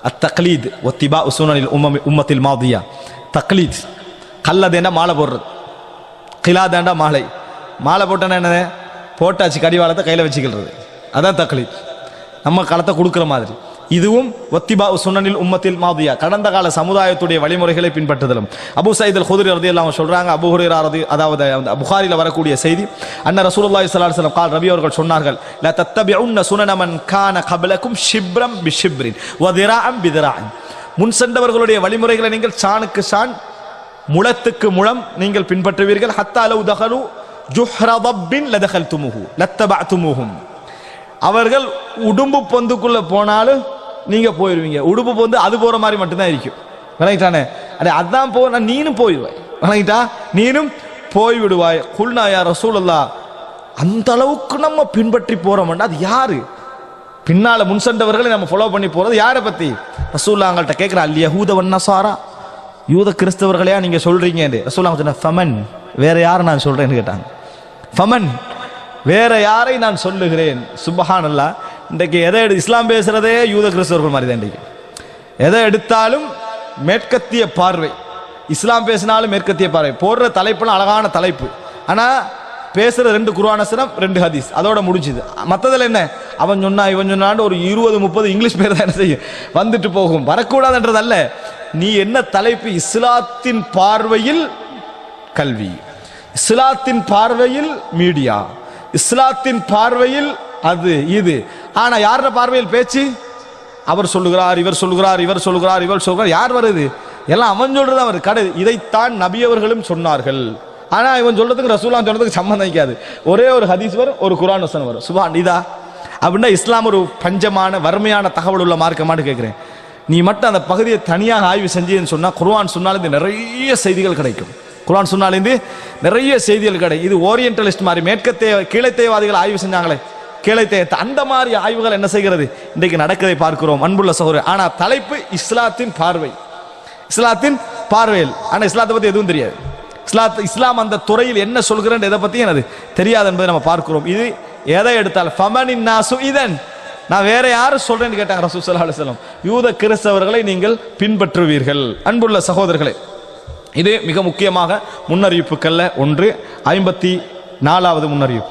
அத்தக்லீத் ஒத்திபா உசுனனில் உம்மத்தில் மாதியா. தக்லீத் கல்லதேண்டா மாலை போடுறது, கிலாதேண்டா மாலை. மாலை போட்டோன்னா என்ன, போட்டாச்சு கடிவாளத்தை கையில் வச்சுக்கிறது, அதான் தக்லீத். நம்ம களத்தை கொடுக்குற மாதிரி. இதுவும் ஒத்திபா சுன்னனில் உம்மத்தில் மாதியா, கடந்த கால சமுதாயத்துடைய வழிமுறைகளை பின்பற்றுதலும். அபூ சயீத் அல் குத்ரி ரலியல்லாஹு சொல்றாங்க, அபூ ஹுரைரா அதாவது புகாரில வரக்கூடிய செய்தி, அன்ன ரசூலுல்லாஹி ஸல்லல்லாஹு அலைஹி வஸல்லம் கால், ரபி அவர்கள் சொன்னார்கள், லா தத்தபிஉன்ன சுனன மன் கான கப்லக்கும் ஷிப்ரம் பிஷிப்ரின் வ திராஅம் பிதிராஅன். முன் சென்றவர்களுடைய வழிமுறைகளை நீங்கள் சாணுக்கு சான் முளத்துக்கு முளம் நீங்கள் பின்பற்றுவீர்கள். ஹத்தா லவ் தகலு ஜுஹ்ர தப்பின் லதகல்துமுஹு லத்தபஅதுமுஹும். அவர்கள் உடும்பு பொந்துக்குள்ள போனாலும் நீங்க போயிருவீங்க. உடுப்பு பொந்து அது போற மாதிரி மட்டும்தான் இருக்கும். விளங்கிட்டானே? அடே அதான் போ, நீனும் போயிடுவாய். விளங்கிட்டா? நீனும் போய் விடுவாய். குல்னா யா ரசூலுல்லாஹ், அந்த அளவுக்கு நம்ம பின்பற்றி போறோம்னா அது யாரு? பின்னால முன் சென்றவர்களை நம்ம ஃபாலோ பண்ணி போறது யாரை பத்தி? ரசூலுல்லாஹ் அவங்கள்ட்ட கேட்கிற, அல் யஹூத வன் நஸாரா, யூத கிறிஸ்தவர்களையா நீங்க சொல்றீங்க? ரசூலுல்லாஹ் சொன்ன, ஃபமன், வேற யாரை நான் சொல்றேன்னு கேட்டாங்க. ஃபமன், வேற யாரை நான் சொல்லுகிறேன்? சுப்ஹானல்லாஹ். இன்றைக்கு எதை இஸ்லாம் பேசுறதே யூத கிறிஸ்தவர்கள் மாதிரி தான். இன்றைக்கு எதை எடுத்தாலும் மேற்கத்திய பார்வை. இஸ்லாம் பேசினாலும் மேற்கத்திய பார்வை. போடுற தலைப்புலாம் அழகான தலைப்பு, ஆனா பேசுற 2 குர்ஆன் வசனம் 2 ஹதீஸ், அதோட முடிஞ்சுது. மற்றதில் என்ன, அவன் சொன்னா இவன் சொன்னான்னு ஒரு 20-30 இங்கிலீஷ் பேர் தான் என்ன செய்யும், வந்துட்டு போகும். வரக்கூடாதுன்றதல்ல, நீ என்ன தலைப்பு? இஸ்லாத்தின் பார்வையில் கல்வி, இஸ்லாத்தின் பார்வையில் மீடியா, இஸ்லாத்தின் பார்வையில் அது இது. ஆனா யார பார்வையில் பேச்சு? அவர் சொல்லுகிறார், இவர் சொல்லுகிறார், இவர் சொல்லுகிறார், இவர் சொல்கிறார். யார் வருது? எல்லாம் அவன் சொல்றது அவர் கடை. இதைத்தான் நபி அவர்களும் சொன்னார்கள். ஆனா இவன் சொல்றதுக்கு ரசூலுல்லாஹ் சொல்றதுக்கு சம்பந்தம் வைக்காது. ஒரே ஒரு ஹதீஸ் வரும், ஒரு குர்ஆன் வசனம் வரும். சுப்ஹான். இதா அப்படின்னா இஸ்லாம் ஒரு பஞ்சமான வறுமையான தகவல் உள்ள மார்க்கமான்னு கேட்கிறேன். நீ மட்டும் அந்த பகுதியை தனியாக ஆய்வு செஞ்சேன்னு சொன்னா, குர்ஆன் சொன்னாலும் நிறைய செய்திகள் கிடைக்கும். குர்ஆன் சொன்னாலேருந்து நிறைய செய்திகள் கிடைக்கும். இது ஓரியன்டலிஸ்ட் மாதிரி மேற்கத்தைய கீழைத்தேவாதிகள் ஆய்வு செஞ்சாங்களே, கீழைத்தேய அந்த மாதிரி ஆய்வுகள் என்ன செய்கிறது இன்றைக்கு நடக்கதை பார்க்கிறோம். அன்புள்ள சகோதரர், ஆனா தலைப்பு இஸ்லாத்தின் பார்வை, இஸ்லாத்தின் பார்வையில். ஆனா இஸ்லாத்தை பத்தி எதுவும் தெரியாது. இஸ்லாம் அந்த துறையில் என்ன சொல்கிறேன் எதை பத்தி எனக்கு தெரியாது என்பதை நம்ம பார்க்கிறோம். இது எதை எடுத்தால் ஃபமனின் நாசு இதன், நான் வேற யாரும் சொல்றேன்னு கேட்டாங்க ரசூல் ஸல்லல்லாஹு அலைஹி வஸல்லம். யூத கிறிஸ்தவர்களை நீங்கள் பின்பற்றுவீர்கள். அன்புள்ள சகோதரர்களே, இது மிக முக்கியமாக முன்னறிவிப்புக்கள்ல ஒன்று. 54வது முன்னறிவிப்பு.